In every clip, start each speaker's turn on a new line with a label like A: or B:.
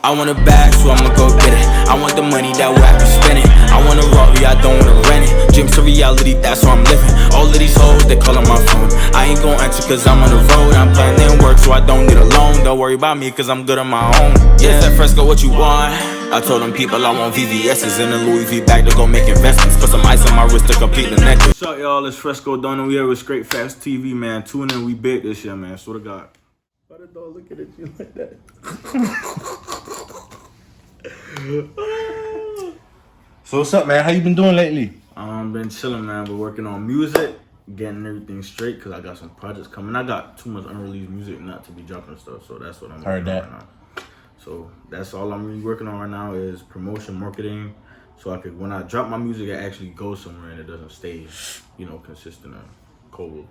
A: I want a bag, so I'ma go get it. I want the money that will have me spending. I want a Rari, I don't wanna rent it. Dreams to reality, that's where I'm living. All of these hoes, they call on my phone. I ain't gon' answer cause I'm on the road. I'm planning work, so I don't need a loan. Don't worry about me cause I'm good on my own. Yeah, that Fresco, what you want? I told them people I want VVS's and a Louis V bag to go make investments. Put some ice on my wrist to complete the necklace. What's up, y'all? It's FrescoDon and we here with Str8Factz TV, man. Tune in, we big this year, man. Swear to God. Why did dog look at you like that?
B: So what's up, man? How you been doing lately?
A: Been chilling, man. Been working on music, getting everything straight because I got some projects coming. I got too much unreleased music not to be dropping stuff, so that's what I'm working on right now. So that's all I'm really working on right now is promotion, marketing, so I could, when I drop my music, it actually goes somewhere and it doesn't stay, you know, consistent and cold.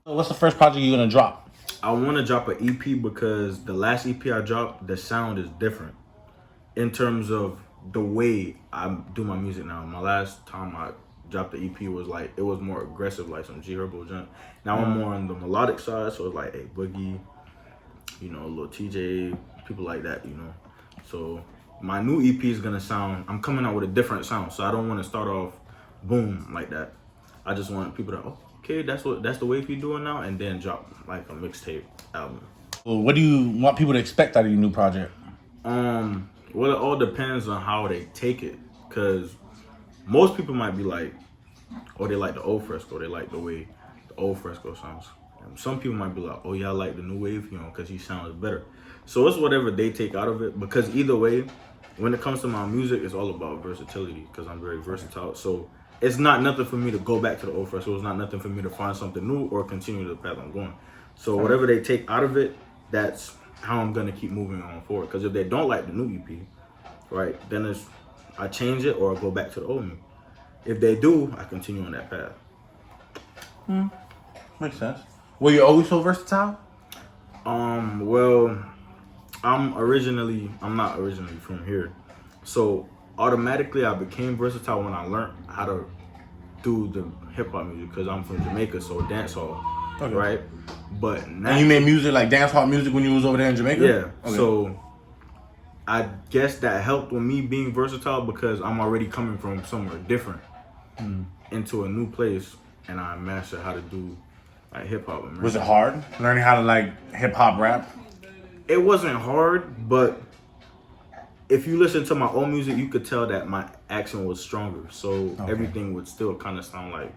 B: So what's the first project you're gonna drop?
A: I want to drop an EP because the last EP I dropped, the sound is different in terms of the way I do my music now. My last time I dropped the EP was like, it was more aggressive, like some G Herbo junk. Now I'm more on the melodic side, so it's like a Boogie, you know, a little TJ, people like that, you know. So my new EP is gonna sound, I'm coming out with a different sound, so I don't want to start off boom like that. I just want people to, oh, okay, that's the way you're doing now, and then drop like a mixtape album.
B: Well, what do you want people to expect out of your new project?
A: Well, it all depends on how they take it, cause most people might be like, oh, they like the old Fresco, they like the way the old Fresco sounds. And some people might be like, oh yeah, I like the new wave, you know, cause he sounds better. So it's whatever they take out of it, because either way, when it comes to my music, it's all about versatility, cause I'm very versatile. So it's not nothing for me to go back to the old Fresco. It's not nothing for me to find something new or continue the path I'm going. So whatever they take out of it, that's how I'm gonna keep moving on forward. Because if they don't like the new EP, right, then it's I change it or I go back to the old me. If they do, I continue on that path.
B: Makes sense. Were you always so versatile?
A: Well, I'm not originally from here, so automatically I became versatile when I learned how to do the hip hop music because I'm from Jamaica, so dancehall, okay, right? But now,
B: and you made music like dancehall music when you was over there in Jamaica?
A: Yeah. Okay. So I guess that helped with me being versatile because I'm already coming from somewhere different into a new place, and I mastered how to do like hip hop.
B: Was it hard learning how to like hip hop rap?
A: It wasn't hard, but if you listen to my old music, you could tell that my accent was stronger. So everything would still kind of sound like,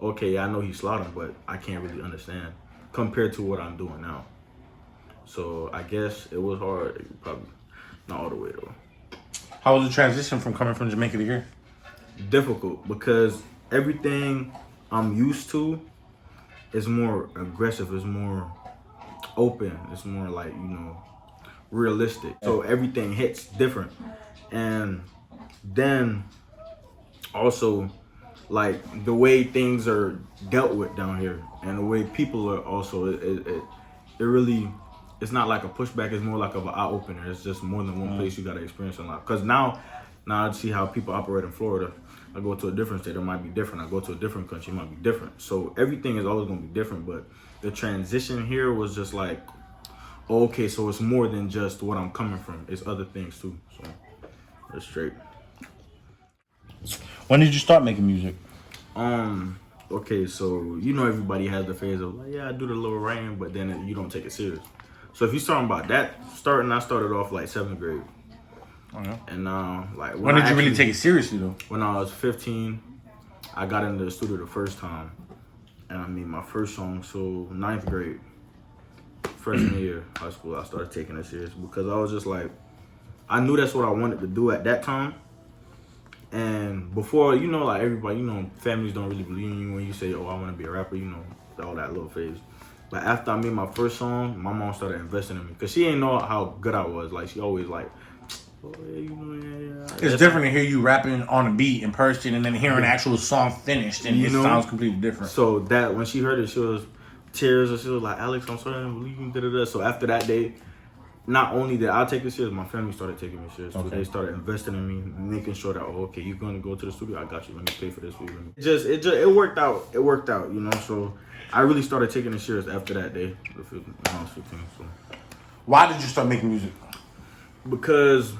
A: okay, I know he's slaughtering, but I can't really understand compared to what I'm doing now. So I guess it was hard, probably not all the way though.
B: How was the transition from coming from Jamaica to here?
A: Difficult because everything I'm used to is more aggressive, it's more open, it's more like, you know, realistic. So everything hits different. And then also like the way things are dealt with down here and the way people are also, it really, it's not like a pushback, it's more like of an eye opener. It's just more than one place you gotta experience in life. Cause now I see how people operate in Florida. I go to a different state, it might be different. I go to a different country, it might be different. So everything is always gonna be different, but the transition here was just like, okay, so it's more than just what I'm coming from. It's other things too, so it's straight.
B: When did you start making music?
A: Okay, so you know everybody has the phase of like, yeah, I do the little writing, but then you don't take it serious. So if you're talking about that, I started off like 7th grade.
B: Oh, yeah.
A: And like
B: when did you really take it seriously though?
A: When I was 15, I got into the studio the first time, and I made my first song. So 9th grade, freshman year high school, I started taking it serious because I was just like, I knew that's what I wanted to do at that time. And before, you know, like everybody, you know, families don't really believe in you when you say, oh, I want to be a rapper, you know, all that little phase. But after I made my first song, my mom started investing in me because she didn't know how good I was. Like she always like, oh, yeah, you know, yeah.
B: It's different to hear you rapping on a beat in person and then hearing the actual song finished, and it sounds completely different.
A: So that when she heard it, she was tears, and she was like, Alex, I'm sorry I didn't believe you, da-da-da. So after that day, not only did I take it serious, my family started taking me serious. Okay. So they started investing in me, making sure that, oh, okay, you're going to go to the studio, I got you, let me pay for this for you. It worked out. It worked out, you know. So I really started taking it serious after that day when I was 15. So
B: why did you start making music?
A: Because,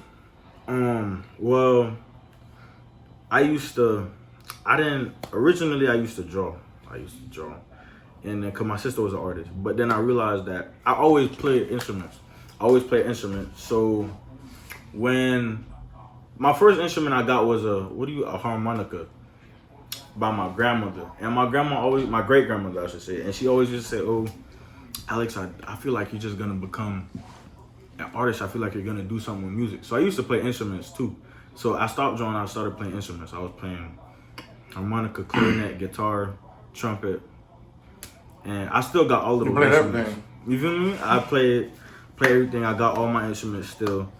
A: well, originally I used to draw. And then, cause my sister was an artist. But then I realized that I always played instruments. So when my first instrument I got was a harmonica by my grandmother. And my great grandmother, I should say. And she always just said, "Oh, Alex, I feel like you're just gonna become an artist. I feel like you're gonna do something with music." So I used to play instruments too. So I stopped drawing, I started playing instruments. I was playing harmonica, clarinet, guitar, trumpet. And I still got all of those instruments.
B: Everything.
A: You feel me? I play everything. I got all my instruments still.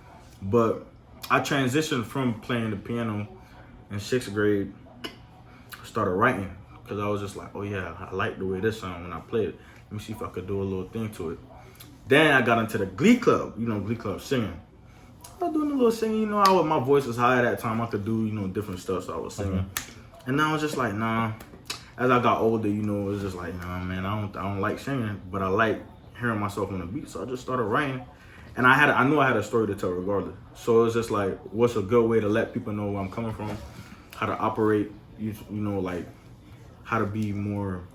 A: But I transitioned from playing the piano in 6th grade. I started writing because I was just like, oh yeah, I like the way this sounds when I play it. Let me see if I could do a little thing to it. Then I got into the Glee Club, Glee Club singing. I was doing a little singing, my voice was high at that time. I could do, different stuff, so I was singing. And then I was just like, nah. As I got older, it was just like, nah, man, I don't like singing, but I like hearing myself on the beat. So I just started writing, and I knew I had a story to tell regardless. So it was just like, what's a good way to let people know where I'm coming from, how to operate, like how to be more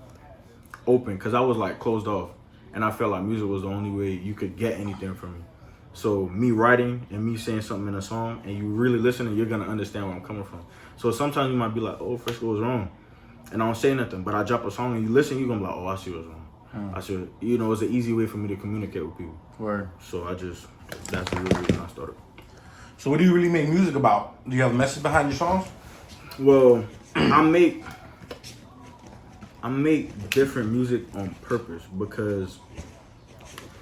A: open, because I was like closed off, and I felt like music was the only way you could get anything from me. So me writing and me saying something in a song, and you really listening, you're gonna understand where I'm coming from. So sometimes you might be like, oh, Fresco was wrong. And I don't say nothing, but I drop a song and you listen, you're gonna be like, oh, I see what's wrong. I should, it's an easy way for me to communicate with people.
B: Word.
A: So that's the real reason I started.
B: So what do you really make music about? Do you have a message behind your songs?
A: Well, I make different music on purpose because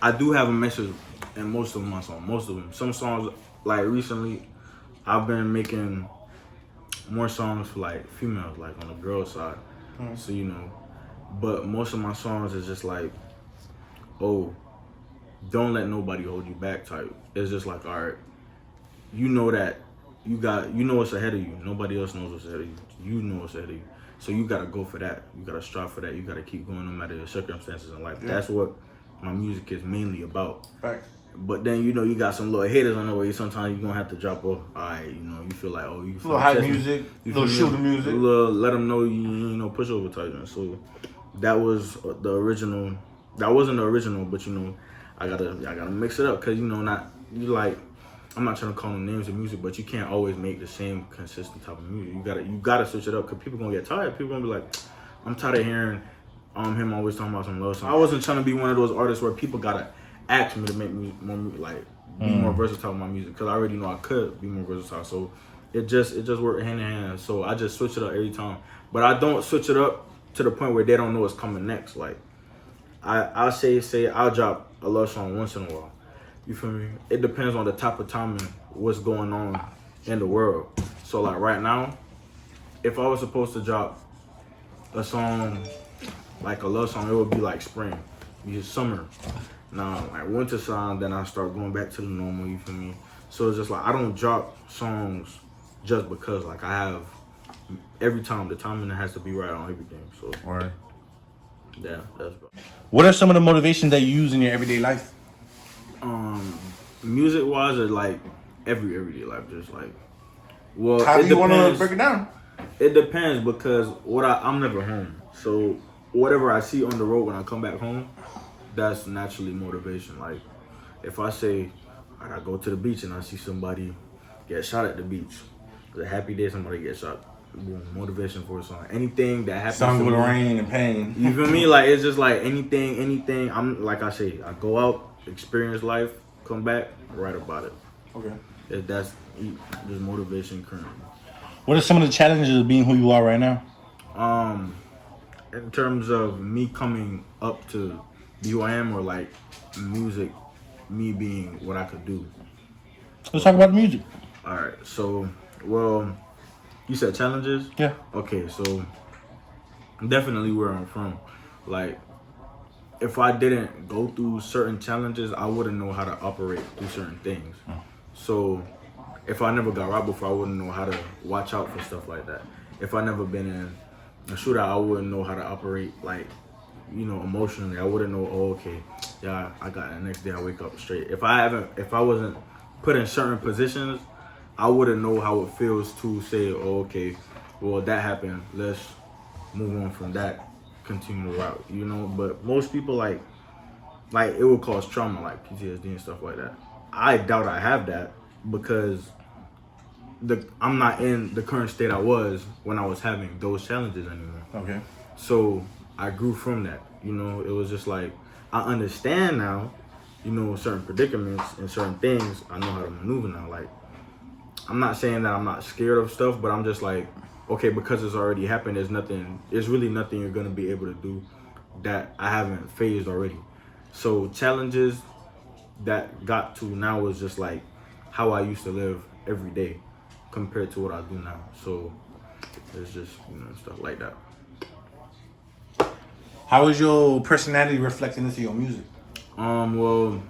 A: I do have a message in most of my songs. Most of them. Some songs, like recently, I've been making more songs for like females, like on the girl side. So but most of my songs is just like, oh, don't let nobody hold you back type. It's just like, all right, that you know what's ahead of you. Nobody else knows what's ahead of you. You know what's ahead of you. So you gotta go for that. You gotta strive for that. You gotta keep going no matter the circumstances in life. Yeah. That's what my music is mainly about.
B: Right.
A: But then you got some little haters on the way. Sometimes you're gonna have to drop off. Alright, you feel like, oh, you feel
B: little hype music, little shooter music,
A: let them know you pushover type. So that was the original. That wasn't the original, but I gotta mix it up because I'm not trying to call no names of music, but you can't always make the same consistent type of music. You gotta switch it up because people gonna get tired. People gonna be like, I'm tired of hearing him always talking about some love song. I wasn't trying to be one of those artists where people gotta ask me to make more be more versatile with my music because I already know I could be more versatile. So it just worked hand in hand. So I just switch it up every time, but I don't switch it up to the point where they don't know what's coming next. Like I'll say I'll drop a love song once in a while. You feel me? It depends on the type of timing, what's going on in the world. So like right now, if I was supposed to drop a song, like a love song, it would be like spring, because summer. Now like winter song, then I start going back to the normal, you feel me? So it's just like I don't drop songs just because like I have every time the timing has to be right on everything. So
B: right.
A: Yeah, that's
B: what are some of the motivations that you use in your everyday life?
A: Music wise or like everyday life, just like, well,
B: how do you want to break it down?
A: It depends because I'm never home, so whatever I see on the road when I come back home, that's naturally motivation. Like if I say I go to the beach and I see somebody get shot at the beach, it's a happy day, somebody gets shot, boom, motivation for a song. Anything that happens
B: songs with rain and pain,
A: you feel me? Like it's just like anything. I'm like I say, I go out, experience life, come back, write about it.
B: Okay.
A: That's just motivation currently.
B: What are some of the challenges of being who you are right now?
A: In terms of me coming up to be who I am, or like music, me being what I could do.
B: Let's talk about music.
A: All right. So, well, you said challenges?
B: Yeah.
A: Okay. So, definitely where I'm from. Like, if I didn't go through certain challenges, I wouldn't know how to operate through certain things. So if I never got robbed before, I wouldn't know how to watch out for stuff like that. If I never been in a shootout, I wouldn't know how to operate, like, emotionally. I wouldn't know, oh, okay, yeah, I got the next day I wake up straight. If I wasn't put in certain positions, I wouldn't know how it feels to say, oh, okay, well, that happened. Let's move on from that, continue the route, you know? But most people, like it will cause trauma, like PTSD and stuff like that. I doubt I have that because I'm not in the current state I was when I was having those challenges anymore.
B: Okay.
A: So I grew from that. You know, it was just like, I understand now, you know, certain predicaments and certain things. I know how to maneuver now. Like, I'm not saying that I'm not scared of stuff, but I'm just like, okay, because it's already happened, there's really nothing you're gonna be able to do that I haven't phased already. So challenges that got to now is just like how I used to live every day compared to what I do now. So it's just, you know, stuff like that.
B: How is your personality reflecting into your music?
A: Well,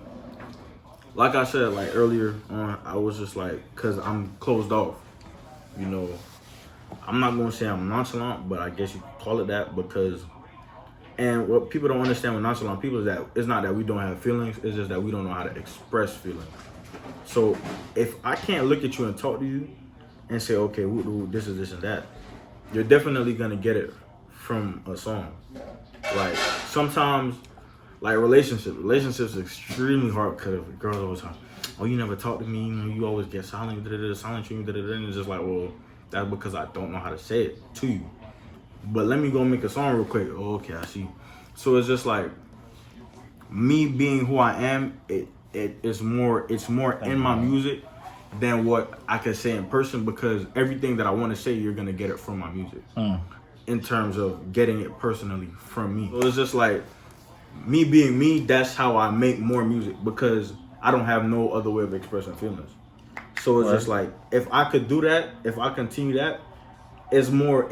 A: like I said, like earlier on, I was just like, cause I'm closed off. You know, I'm not gonna say I'm nonchalant, but I guess you could call it that because, and what people don't understand with nonchalant people is that it's not that we don't have feelings, it's just that we don't know how to express feelings. So if I can't look at you and talk to you and say, okay, this is this and that, you're definitely gonna get it from a song. Like sometimes, like relationships is extremely hard because girls always talk, oh, you never talk to me, you know, you always get silent, silent treatment, and it's just like, well, that's because I don't know how to say it to you. But let me go make a song real quick. Oh, okay, I see. So it's just like me being who I am. It's more in my music than what I could say in person because everything that I want to say, you're gonna get it from my music. In terms of getting it personally from me. So it's just like me being me. That's how I make more music because I don't have no other way of expressing feelings. So it's just like if I could do that, if I continue that, it's more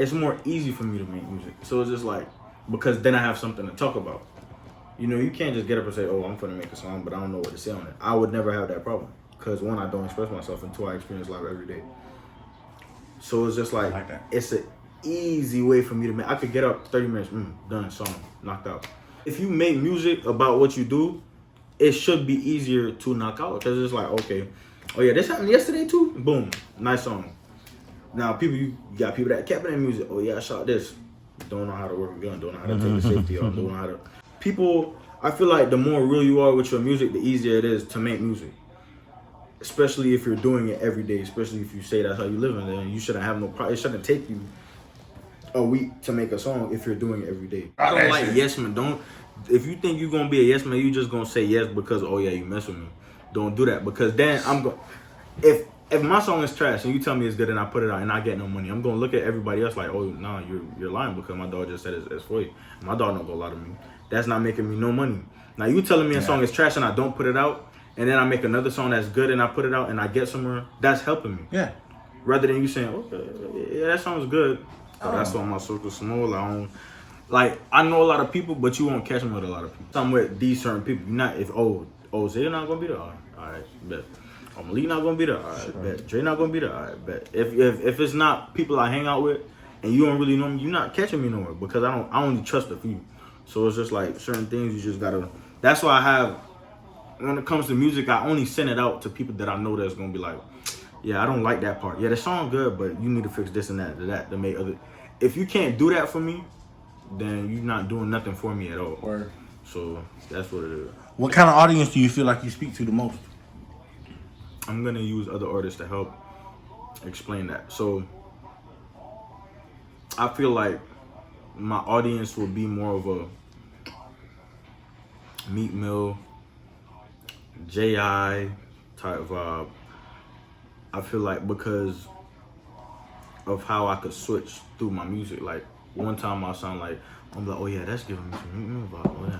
A: easy for me to make music. So it's just like because then I have something to talk about. You know, you can't just get up and say, oh, I'm gonna make a song, but I don't know what to say on it. I would never have that problem because one, I don't express myself, and two, I experience life every day. So it's just like it's an easy way for me to make. I could get up 30 minutes, done, song, knocked out. If you make music about what you do, it should be easier to knock out because it's like, okay, oh yeah, this happened yesterday too. Boom, nice song. Now you got people that kept in music. Oh yeah, I shot this. Don't know how to work a gun. Don't know how to take the safety off. Don't know how to. People, I feel like the more real you are with your music, the easier it is to make music. Especially if you're doing it every day. Especially if you say that's how you live, and then you shouldn't have no problem. It shouldn't take you a week to make a song if you're doing it every day. I don't like yes man. Don't. If you think you're gonna be a yes man, you just gonna say yes because oh yeah, you mess with me. Don't do that because then I'm going. If my song is trash and you tell me it's good and I put it out and I get no money, I'm gonna look at everybody else like, oh nah, you're lying because my dog just said it's for you. My dog don't go lie to me. That's not making me no money. Now you telling me a song is trash and I don't put it out, and then I make another song that's good and I put it out and I get somewhere, that's helping me.
B: Yeah.
A: Rather than you saying, okay, yeah, that song's good. So that's on my circle small. I know a lot of people, but you won't catch me with a lot of people. I'm with these certain people. You're not if Zay not gonna be there. All right, bet. Malik not gonna be there. All right, bet. Dre not gonna be there. All right, bet. If it's not people I hang out with and you don't really know me, you're not catching me nowhere because I only trust a few. So it's just like certain things you just gotta. That's why I have. When it comes to music, I only send it out to people that I know that's gonna be like, yeah, I don't like that part. Yeah, the song good, but you need to fix this and that to make other. If you can't do that for me, then you're not doing nothing for me at all.
B: Word.
A: So that's what it is.
B: What kind of audience do you feel like you speak to the most?
A: I'm gonna use other artists to help explain that. So I feel like my audience will be more of a Meat Mill, J.I. type vibe. I feel like because of how I could switch through my music. Like one time I sound like, I'm like, oh yeah, that's giving me some Meat Mill vibe. Oh yeah,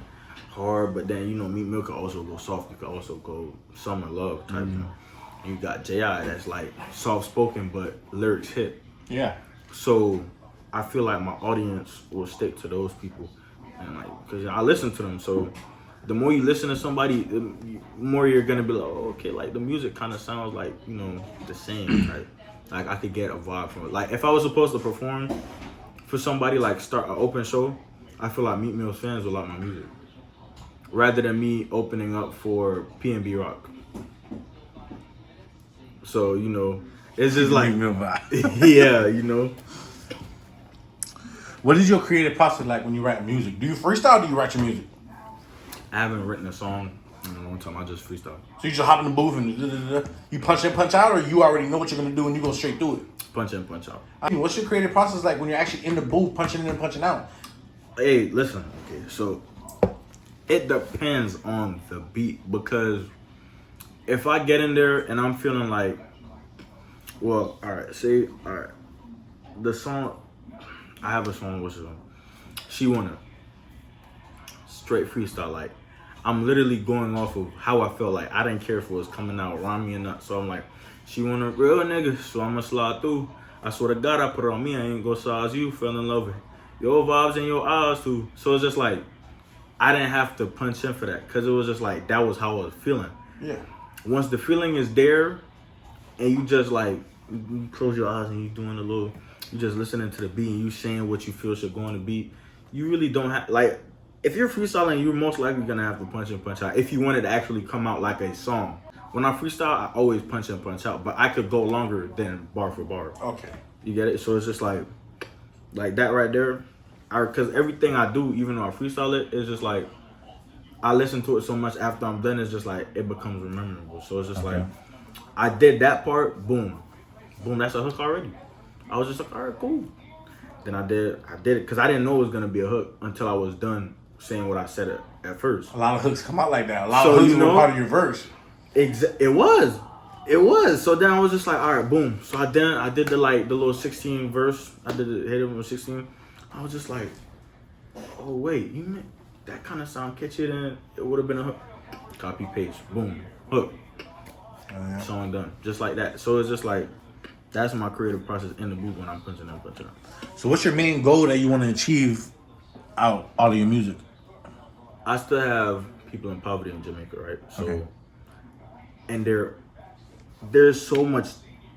A: hard, but then you know Meat Mill could also go soft. You could also go summer love type. You know? You got J.I. that's like soft spoken, but lyrics hit.
B: Yeah.
A: So I feel like my audience will stick to those people, and like because I listen to them. So the more you listen to somebody, the more you're gonna be like, oh, okay, like the music kind of sounds like the same. Right? Like I could get a vibe from it. Like if I was supposed to perform for somebody, like start an open show, I feel like Meat Mill fans will like my music rather than me opening up for P&B Rock. So, you know, it's just like,
B: Real vibe.
A: yeah, you know.
B: What is your creative process like when you write music? Do you freestyle or do you write your music?
A: I haven't written a song in a long time. I just freestyle.
B: So you just hop in the booth and you punch in, punch out, or you already know what you're going to do and you go straight through it?
A: Punch in, punch out.
B: I mean, what's your creative process like when you're actually in the booth, punching in and punching out?
A: Hey, listen. Okay, so it depends on the beat because if I get in there and I'm feeling like, well, all right, the song, I have a song which is She Wanna, straight freestyle. Like, I'm literally going off of how I felt. Like, I didn't care if it was coming out rhyming or not. So I'm like, she want a real nigga, so I'ma slide through. I swear to God, I put it on me. I ain't gonna size you. Fell in love with your vibes and your eyes too. So it's just like, I didn't have to punch in for that because it was just like, that was how I was feeling.
B: Yeah.
A: Once the feeling is there and you just like, you close your eyes and you doing a little, you just listening to the beat and you saying what you feel should go on the beat, you really don't have, like, if you're freestyling, you're most likely gonna have to punch in, punch out if you want it to actually come out like a song. When I freestyle, I always punch in, punch out, but I could go longer than bar for bar.
B: Okay.
A: You get it? So it's just like that right there. Because everything I do, even though I freestyle it, it's just like, I listen to it so much after I'm done, it's just like, it becomes memorable. So it's just like, I did that part, boom. Boom, that's a hook already. I was just like, all right, cool. Then I did it, because I didn't know it was going to be a hook until I was done saying what I said at first.
B: A lot of hooks come out like that. A lot of hooks were part of your verse.
A: It was. So then I was just like, all right, boom. So I did the little 16 verse. I did it, hit it with 16. I was just like, oh wait, you meant that kind of sound catchy, then it would have been a hook. Copy paste, boom, hook. Song done, just like that. So it's just like, that's my creative process in the booth when I'm punching and punching.
B: So what's your main goal that you want to achieve out all of your music?
A: I still have people in poverty in Jamaica, right? So, and there's so much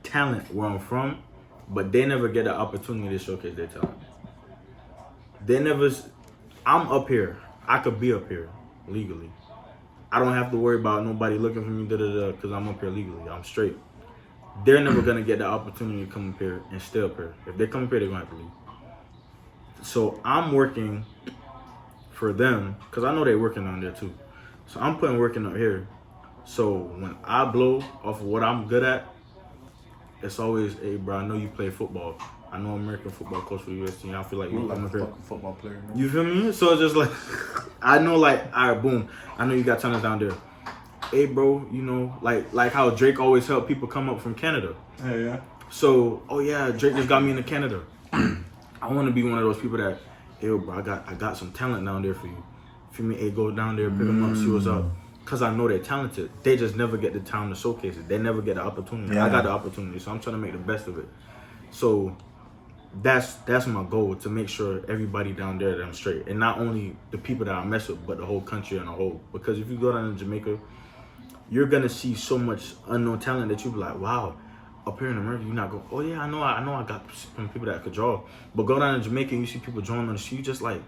A: talent where I'm from, but they never get the opportunity to showcase their talent. I'm up here. I could be up here legally. I don't have to worry about nobody looking for me, because I'm up here legally. I'm straight. They're never gonna get the opportunity to come up here and stay up here. If they come up here, they're gonna have to leave. So I'm working for them, because I know they're working on there too. So I'm putting working up here. So when I blow off of what I'm good at, it's always, hey bro, I know you play football. I know American football coach for the US team. I feel like you
B: like
A: come
B: a
A: up here.
B: fucking football player, man.
A: You feel me? So it's just like, I know, like, all right, boom. I know you got talent down there. Hey bro, you know, like how Drake always helped people come up from Canada.
B: Yeah.
A: So, oh yeah, Drake just got me into Canada. I want to be one of those people that, hey bro, I got some talent down there for you. Feel me? Hey, go down there, pick them up, see what's up. Cause I know they're talented. They just never get the time to showcase it. They never get the opportunity.
B: Yeah.
A: I got the opportunity, so I'm trying to make the best of it. So that's my goal, to make sure everybody down there that I'm straight, and not only the people that I mess with, but the whole country in a whole. Because if you go down to Jamaica, you're gonna see so much unknown talent that you be like, wow. Up here in America, you're not going, oh yeah, I know I got some people that could draw. But go down to Jamaica and you see people drawing on the street, you just like,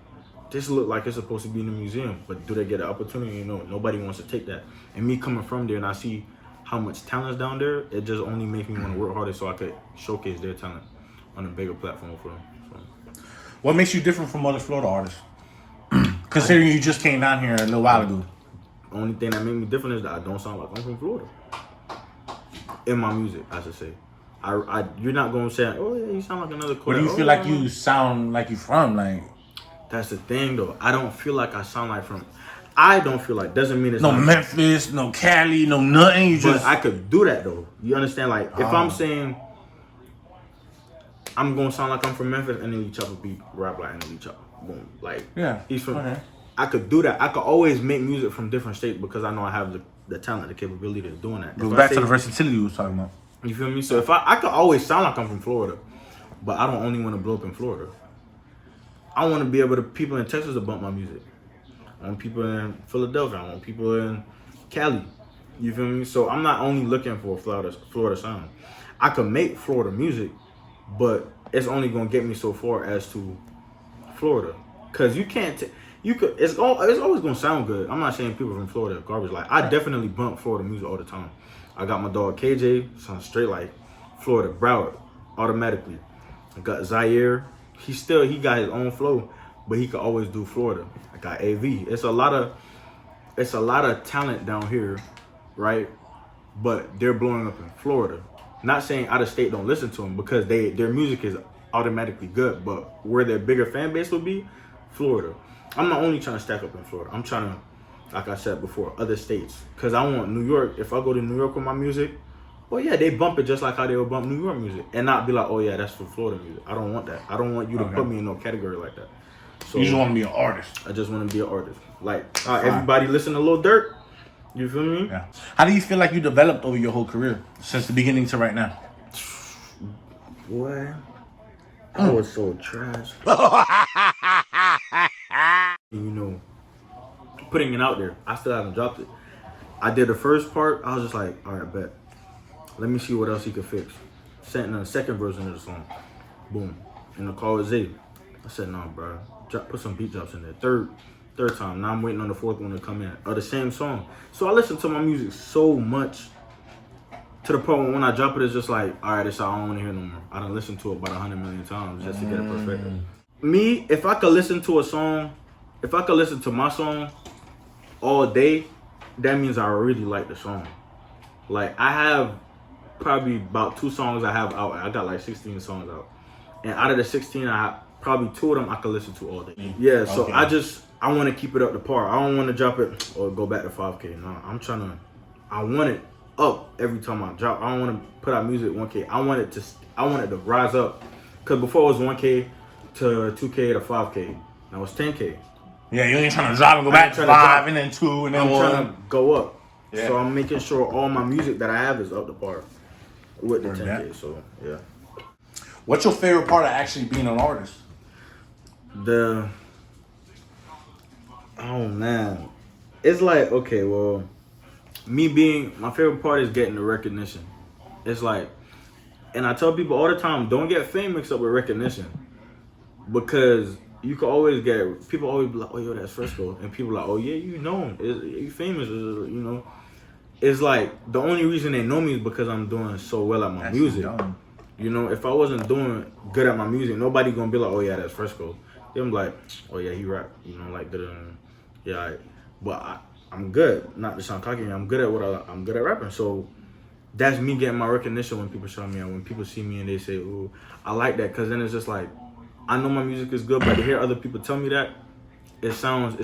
A: this look like it's supposed to be in a museum. But do they get an opportunity? You know, nobody wants to take that. And me coming from there and I see how much talent's down there, it just only makes me want to work harder so I could showcase their talent on a bigger platform for them. So.
B: What makes you different from other Florida artists? Considering you just came down here a little while ago.
A: The only thing that made me different is that I don't sound like I'm from Florida. In my music, I should say. You're not going to say, oh yeah, you sound like another Kodak.
B: But do you feel like you sound like you from, like...
A: That's the thing though. I don't feel like I sound like from... I don't feel like, doesn't mean it's
B: no
A: not
B: Memphis, no Cali, no nothing. You just...
A: But I could do that though. You understand? Like, if I'm saying I'm going to sound like I'm from Memphis, and then you chop a beat, rap like NLE Chopper. Boom. Like,
B: yeah,
A: he's from... Okay. I could do that. I could always make music from different states because I know I have the talent, the capability of doing that.
B: Go back to the versatility you was talking about.
A: You feel me? So if I could always sound like I'm from Florida, but I don't only want to blow up in Florida. I want to be able to, people in Texas to bump my music. I want people in Philadelphia. I want people in Cali. You feel me? So I'm not only looking for a Florida sound. I could make Florida music, but it's only gonna get me so far as to Florida. Cause you can't. It's always gonna sound good. I'm not saying people from Florida are garbage. Like, I definitely bump Florida music all the time. I got my dog KJ, sounds straight like Florida, Broward, automatically. I got Zaire. He got his own flow, but he could always do Florida. I got AV. It's a lot of talent down here, right? But they're blowing up in Florida. Not saying out of state don't listen to them because their music is automatically good, but where their bigger fan base would be, Florida. I'm not only trying to stack up in Florida. I'm trying to, like I said before, other states. Because I want New York. If I go to New York with my music, well, yeah, they bump it just like how they would bump New York music. And not be like, oh, yeah, that's for Florida music. I don't want that. I don't want you to put me in no category like that. So
B: you just want to be an artist.
A: I just want to be an artist. Like, everybody listen to Lil Durk. You feel me?
B: Yeah. How do you feel like you developed over your whole career since the beginning to right now?
A: Boy, I was so trash. You know, putting it out there. I still haven't dropped it. I did the first part. I was just like, all right, bet. Let me see what else he could fix. Sent in the second version of the song. Boom. And the call was Zay. I said, no, bro. Put some beat drops in there. Third time. Now I'm waiting on the fourth one to come in. Or the same song. So I listen to my music so much to the point when I drop it, it's just like, all right, it's all I don't want to hear no more. I done listened to it about 100 million times just to get it perfected. Me, if I could listen to a song, if I could listen to my song all day, that means I really like the song. Like, I have probably about 2 songs I have out. I got like 16 songs out. And out of the 16, probably 2 of them I could listen to all day. Yeah, so okay. I want to keep it up to par. I don't want to drop it or go back to 5K. No, I want it up every time I drop. I don't want to put out music 1K. I want it to rise up. Cause before it was 1K to 2K to 5K. Now it's 10K.
B: Yeah, you ain't trying to drop and go back to 5 and then 2 and then 1.
A: I'm trying to go up. Yeah. So I'm making sure all my music that I have is up to par with the 10K. So yeah.
B: What's your favorite part of actually being an artist?
A: Oh man, it's like, okay, well, my favorite part is getting the recognition. It's like, and I tell people all the time, don't get fame mixed up with recognition, because you can always people always be like, oh yo, that's Fresco, and people are like, oh yeah, you know him, you famous, you know. It's like the only reason they know me is because I'm doing so well at my music. Dumb. You know, if I wasn't doing good at my music, nobody gonna be like, oh yeah, that's Fresco. Them like, oh yeah, he rap. You know, like yeah. But I'm good. Not to sound cocky, I'm good at I'm good at rapping. So that's me getting my recognition when people shout me out. When people see me and they say, "Ooh, I like that," because then it's just like, I know my music is good, but to hear other people tell me that, it's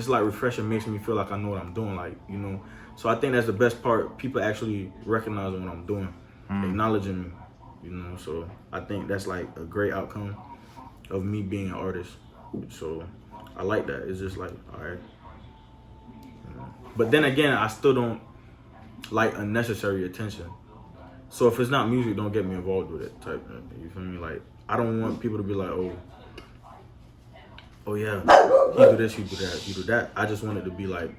A: like refreshing. Makes me feel like I know what I'm doing. Like, you know. So I think that's the best part. People actually recognizing what I'm doing, acknowledging me. You know, so I think that's like a great outcome of me being an artist. So I like that. It's just like, all right. You know. But then again, I still don't like unnecessary attention. So if it's not music, don't get me involved with it type thing. You feel me? Like, I don't want people to be like, oh yeah, you do this, you do that, you do that. I just want it to be like,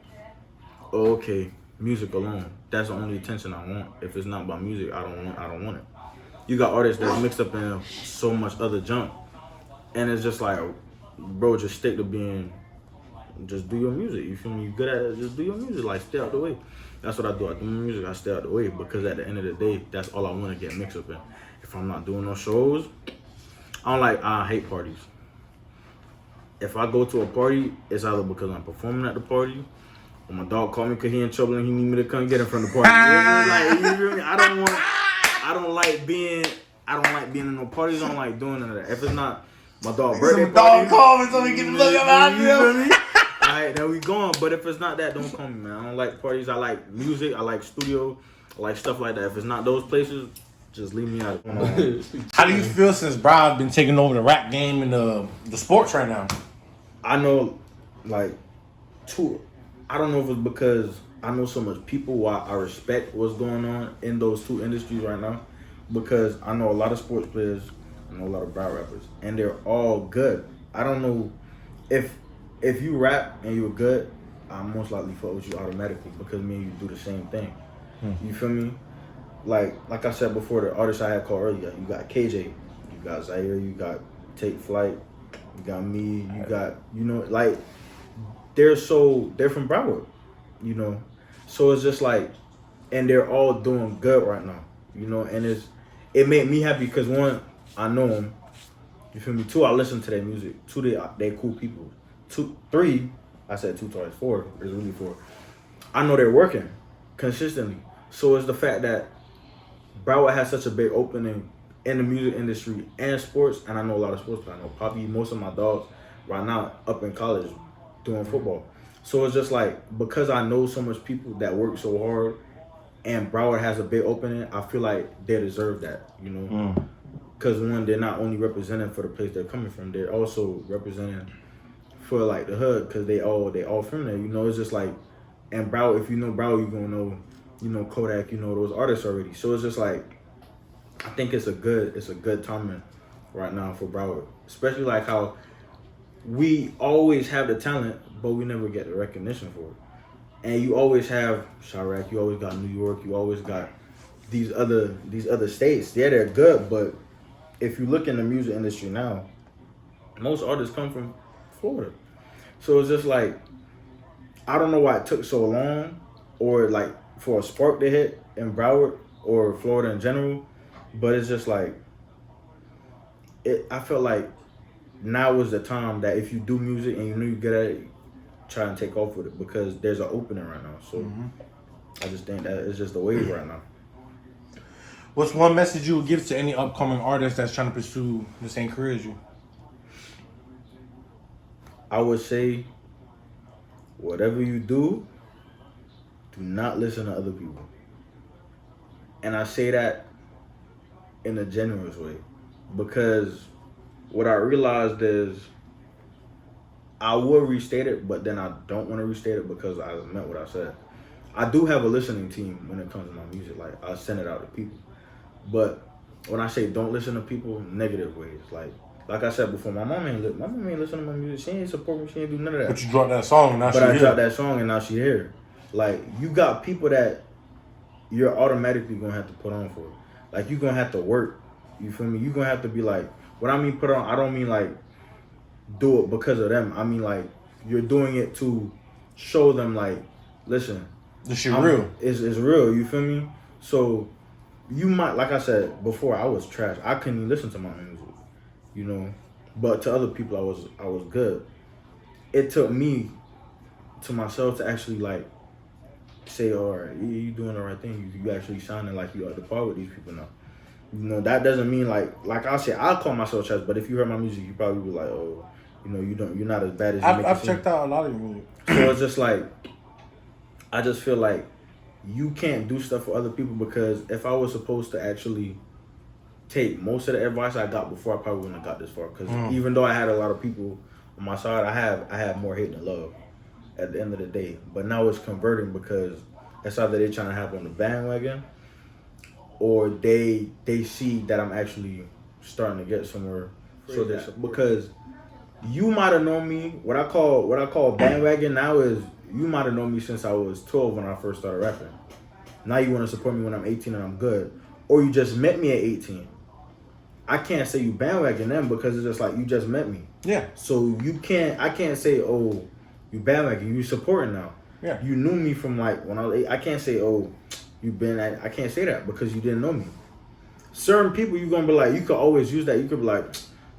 A: oh, okay, music alone. That's the only attention I want. If it's not about music, I don't want it. You got artists that's mixed up in so much other junk, and it's just like, bro, just stick to just do your music. You feel me? You good at it, just do your music. Like, stay out the way. That's what I do. I do my music, I stay out the way, because at the end of the day, that's all I want to get mixed up in. If I'm not doing no shows, I hate parties. If I go to a party, it's either because I'm performing at the party, or my dog called me because he in trouble and he need me to come get him from the party. You feel me? I don't like being in no parties. I don't like doing none of that. If it's not my dog's birthday party,
B: dog call me so we can look about
A: him. Alright, there we going. But if it's not that, don't call me, man. I don't like parties. I like music. I like studio. I like stuff like that. If it's not those places, just leave me out.
B: How do you feel since Brian's been taking over the rap game and the sports right now?
A: I know, I don't know if it's because I know so much people why I respect what's going on in those 2 industries right now, because I know a lot of sports players, I know a lot of rap rappers, and they're all good. I don't know if you rap and you're good, I'm most likely fuck with you automatically, because me and you do the same thing. You feel me? Like I said before, the artists I had called earlier, you got KJ, you got Zaire, you got Str8Factz, you got me, you got, you know, like, they're from Broward, you know. So it's just like, and they're all doing good right now. You know, and it made me happy because one, I know them. You feel me? Two, I listen to their music. Two, they cool people. Two, three, I said two twice. Four, it's really four. I know they're working consistently. So it's the fact that Broward has such a big opening in the music industry and sports, and I know a lot of sports. I know probably most of my dogs right now up in college doing football. So it's just like, because I know so much people that work so hard and Broward has a big opening, I feel like they deserve that, you know? Because one, they're not only representing for the place they're coming from, they're also representing for like the hood, because they all from there, you know? It's just like, and Broward, if you know Broward, you're gonna know, you know, Kodak, you know those artists already. So it's just like, I think it's a good timing right now for Broward, especially like how we always have the talent, but we never get the recognition for it. And you always have Chirac, you always got New York, you always got these other states. Yeah, they're good, but if you look in the music industry now, most artists come from Florida. So it's just like, I don't know why it took so long, or like for a spark to hit in Broward or Florida in general, but it's just like, I felt like now was the time that if you do music and you know you're good at it, try and take off with it, because there's an opening right now. So I just think that it's just the wave right now.
B: What's one message you would give to any upcoming artist that's trying to pursue the same career as you?
A: I would say, whatever you do not listen to other people. And I say that in a generous way, because what I realized is I will restate it, but then I don't want to restate it because I meant what I said. I do have a listening team when it comes to my music. Like, I send it out to people. But when I say don't listen to people, negative ways. Like I said before, my mom ain't listen to my music. She ain't support me. She ain't do none of that.
B: But you dropped that song, and now
A: But I dropped that song, and now she here. Like, you got people that you're automatically gonna have to put on for. Like, you're gonna have to work. You feel me? You're gonna have to be like, when I mean put on, I don't mean like do it because of them. I mean like you're doing it to show them like, listen,
B: this shit real.
A: It's real. You feel me? So you might, like I said before, I was trash. I couldn't even listen to my music, you know. But to other people, I was good. It took me to myself to actually like say, all right, you doing the right thing. You actually sounding like you are the par with these people now. You know, that doesn't mean like I said, I'll call myself trash, but if you heard my music, you probably be like, oh, you know, you're not as bad as you make it
B: I've
A: seem.
B: checked out a lot of your music.
A: So it's just like, I just feel like you can't do stuff for other people, because if I was supposed to actually take most of the advice I got before, I probably wouldn't have got this far. Because even though I had a lot of people on my side, I have more hate than love at the end of the day. But now it's converting, because it's either they're trying to hop on the bandwagon, or they see that I'm actually starting to get somewhere. So because you might have known me, what I call bandwagon now is, you might have known me since I was 12 when I first started rapping. Now you want to support me when I'm 18 and I'm good. Or you just met me at 18. I can't say you bandwagon them, because it's just like, you just met me.
B: Yeah.
A: So I can't say, oh, you bandwagon, you supporting now.
B: Yeah.
A: You knew me from like when I was 8. I can't say, oh, I can't say that, because you didn't know me. Certain people, you're going to be like, you could always use that. You could be like,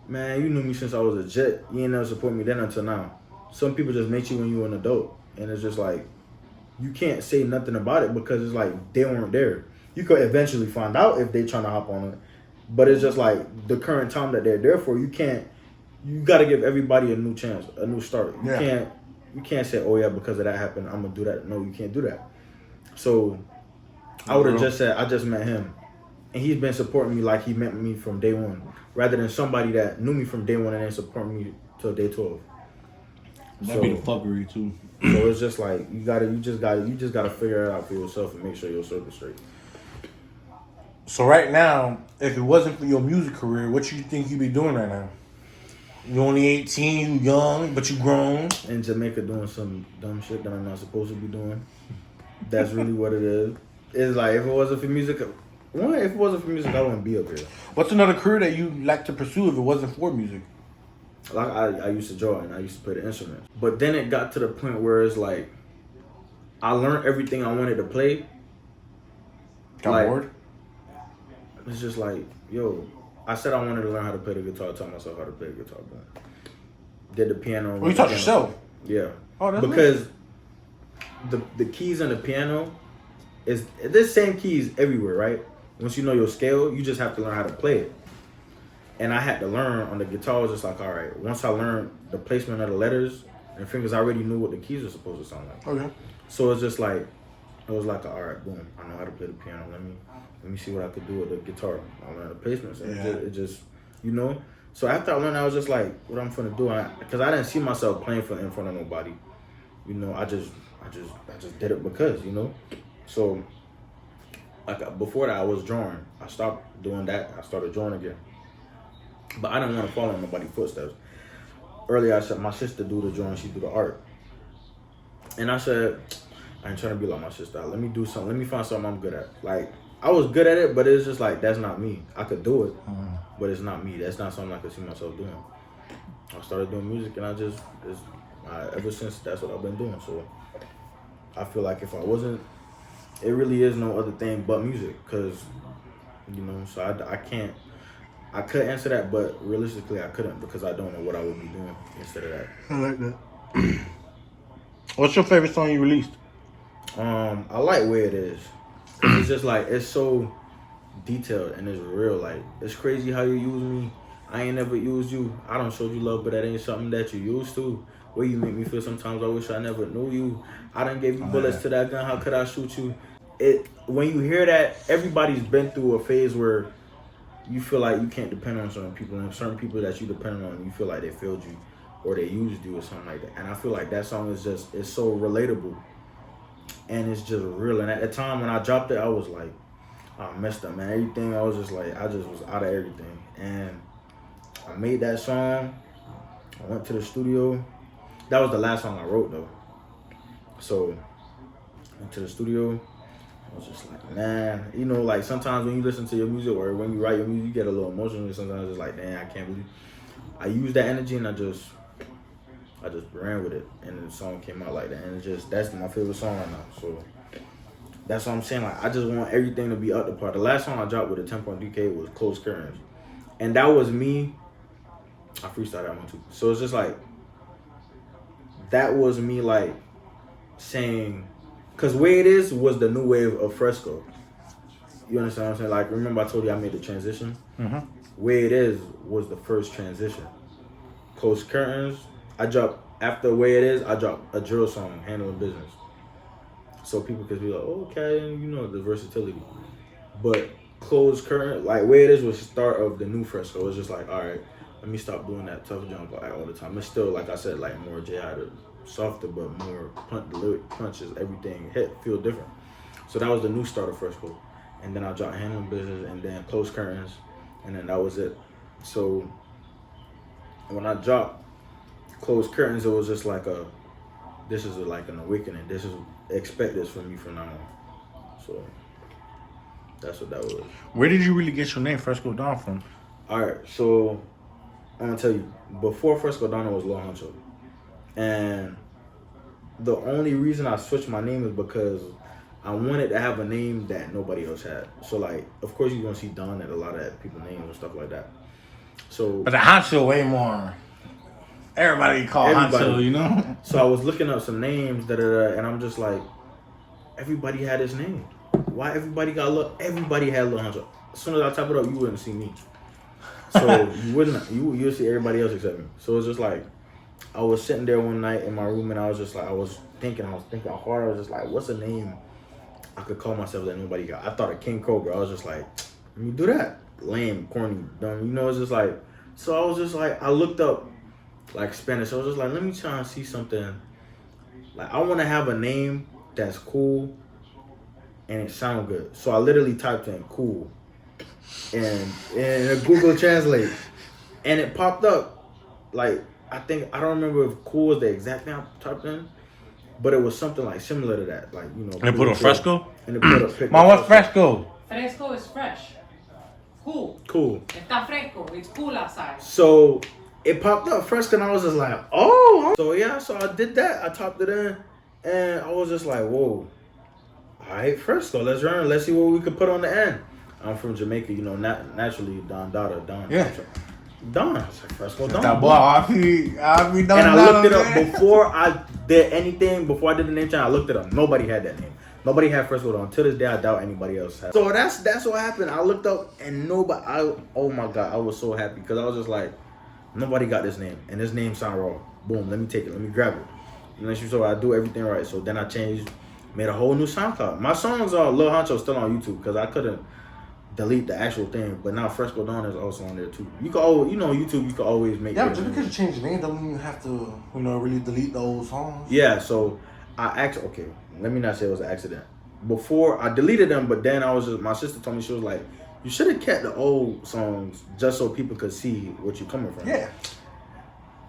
A: man, you knew me since I was a jet. You ain't never support me then until now. Some people just met you when you were an adult. And it's just like, you can't say nothing about it, because it's like, they weren't there. You could eventually find out if they trying to hop on it. But it's just like, the current time that they're there for, you got to give everybody a new chance, a new start. You can't say, oh yeah, because of that happened, I'm going to do that. No, you can't do that. So I would have just said, I just met him. And he's been supporting me like he met me from day one, rather than somebody that knew me from day one and then support me till day 12.
B: That'd be the fuckery too.
A: So it's just like, you just gotta figure it out for yourself and make sure your circle's straight.
B: So right now, if it wasn't for your music career, what you think you'd be doing right now? You only 18, you young, but you grown.
A: In Jamaica doing some dumb shit that I'm not supposed to be doing. That's really what it is. It's like, if it wasn't for music, I wouldn't be up here.
B: What's another career that you like to pursue if it wasn't for music?
A: Like, I used to draw and I used to play the instruments. But then it got to the point where it's like, I learned everything I wanted to play,
B: Got bored?
A: It's just like, yo, I said I wanted to learn how to play the guitar. I taught myself how to play the guitar. Boom. Did the piano.
B: Oh, you taught yourself?
A: Yeah.
B: Oh, that's
A: because the keys on the piano is the same keys everywhere, right? Once you know your scale, you just have to learn how to play it. And I had to learn on the guitar. I was just like, all right. Once I learned the placement of the letters and fingers, I already knew what the keys were supposed to sound like.
B: Okay.
A: So it's just like, it was like, all right, boom. I know how to play the piano. Let me see what I could do with the guitar. I learned the placements. And it just, you know. So after I learned, I was just like, what I'm finna do? Because I didn't see myself playing in front of nobody. You know, I just did it because, you know. So like before that, I was drawing. I stopped doing that. I started drawing again. But I didn't want to follow in nobody's footsteps. Earlier, I said my sister do the drawing, she do the art. And I said, I ain't trying to be like my sister. Let me do something. Let me find something I'm good at. Like, I was good at it, but it's just like, that's not me. I could do it, but it's not me. That's not something I could see myself doing. I started doing music, and ever since, that's what I've been doing. So I feel like if I wasn't, it really is no other thing but music. Because, you know, so I could answer that, but realistically I couldn't because I don't know what I would be doing instead of that.
B: I like that. What's your favorite song you released?
A: I like Where It Is. It's just like, it's so detailed and it's real. Like, it's crazy how you use me. I ain't never used you. I don't show you love, but that ain't something that you used to. Where you make me feel sometimes I wish I never knew you. I done gave you bullets to that gun, how could I shoot you? When you hear that, everybody's been through a phase where you feel like you can't depend on certain people, and certain people that you depend on, you feel like they failed you or they used you or something like that. And I feel like that song is it's so relatable and it's just real. And at the time when I dropped it, I was like, I messed up, man. Everything, I was just like, I just was out of everything. And I made that song. I went to the studio. That was the last song I wrote though. So I went to the studio. I was just like, man, you know, like sometimes when you listen to your music or when you write your music, you get a little emotional. And sometimes it's like, damn, I can't believe. I used that energy and I just ran with it, and the song came out like that. And that's my favorite song right now. So that's what I'm saying. Like, I just want everything to be up to par. The last song I dropped with a 10.3K was Closed Curtains, and that was me. I freestyled that one too. So it's just like, that was me like saying. Because Where It Is was the new wave of Fresco. You understand what I'm saying? Like, remember I told you I made the transition?
B: Mm-hmm.
A: Where It Is was the first transition. Closed Curtains, I dropped, after Where It Is, I dropped a drill song, Handling Business. So people could be like, oh, okay, you know, the versatility. But Closed Curtain, like Where It Is was the start of the new Fresco. It was just like, all right, let me stop doing that tough jump like all the time. It's still, like I said, like more jihad, softer, but more the lyric punches, everything feel different. So that was the new start of Fresco. And then I dropped Handling Business and then Closed Curtains, and then that was it. So when I dropped Closed Curtains, it was just like this is like an awakening. Expect this from me from now on. So that's what that was.
B: Where did you really get your name FrescoDon from?
A: All right, so I'm gonna tell you, before FrescoDon was Lil Huncho. And the only reason I switched my name is because I wanted to have a name that nobody else had. So like, of course you're gonna see Don at a lot of people's names and stuff like that. So,
B: but the Huncho way more. Everybody call Huncho, you know.
A: So I was looking up some names, and I'm just like, everybody had his name. Why everybody had Lil Huncho? As soon as I type it up, you wouldn't see me. So you'll see everybody else except me. So it's just like, I was sitting there one night in my room and I was just like, I was thinking hard. I was just like, what's a name I could call myself that nobody got? I thought of King Cobra. I was just like, let me do that. Lame, corny, dumb. You know, it's just like, so I was just like, I looked up like Spanish. I was just like, let me try and see something. Like, I want to have a name that's cool and it sound good. So I literally typed in cool and Google Translate, and it popped up. Like, I don't remember if cool was the exact thing I typed in, but it was something like similar to that. Like, you know.
B: And they put a Fresco?
A: And they put a picture.
B: Mom, what's Fresco?
C: Fresco is fresh. Cool.
A: Cool.
C: Está fresco. It's cool outside.
A: So it popped up Fresco and I was just like, oh. So yeah, so I did that. I typed it in and I was just like, whoa. all right, Fresco, let's run. Let's see what we could put on the end. I'm from Jamaica, you know, naturally, Don Dada, Don.
B: Yeah.
A: Don. I was like, Fresco Don.
B: That boy, I be done.
A: And I looked it up before I did anything, before I did the name change, I looked it up. Nobody had that name. Nobody had Fresco Don. To this day, I doubt anybody else had. So that's what happened. I looked up and nobody, oh my God, I was so happy because I was just like, nobody got this name. And this name sound raw. Boom, let me take it. Let me grab it. You know, so I do everything right. So then I changed, made a whole new SoundCloud. My songs are Lil Honcho still on YouTube because I couldn't delete the actual thing. But now FrescoDon is also on there too. You can always, you know, YouTube, you can always make.
B: Yeah, but just because you change the name, don't mean you have to, you know, really delete the old songs.
A: Yeah, so okay, let me not say it was an accident. Before I deleted them, but then my sister told me, she was like, you should have kept the old songs just so people could see what you're coming from.
B: Yeah.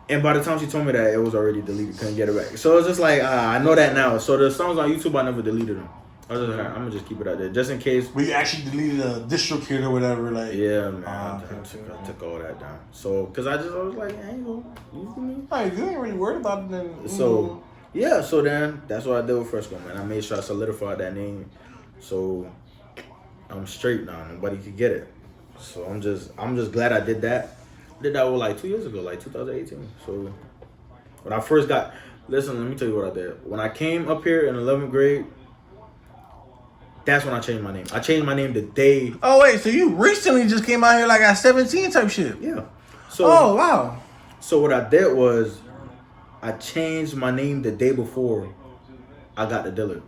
A: And by the time she told me that, it was already deleted, couldn't get it back. So it's just like, I know that now. So the songs on YouTube, I never deleted them. I was just like, I'm gonna just keep it out there, just in case.
B: But you actually deleted a distro kit or whatever, like.
A: Yeah, man, I took all that down. So, cause I was like, hey, you feel me?
B: Like, you ain't really worried about it then.
A: So, yeah, so then that's what I did with Fresco, man. I made sure I solidified that name, so I'm straight now. Nobody could get it. So I'm just glad I did that. I did that like 2 years ago, like 2018. So when I first got, listen, let me tell you what I did. When I came up here in 11th grade, that's when I changed my name. I changed my name the day.
B: Oh wait, so you recently just came out here like at 17 type shit?
A: Yeah. So.
B: Oh wow.
A: So what I did was, I changed my name the day before I got the Dillard.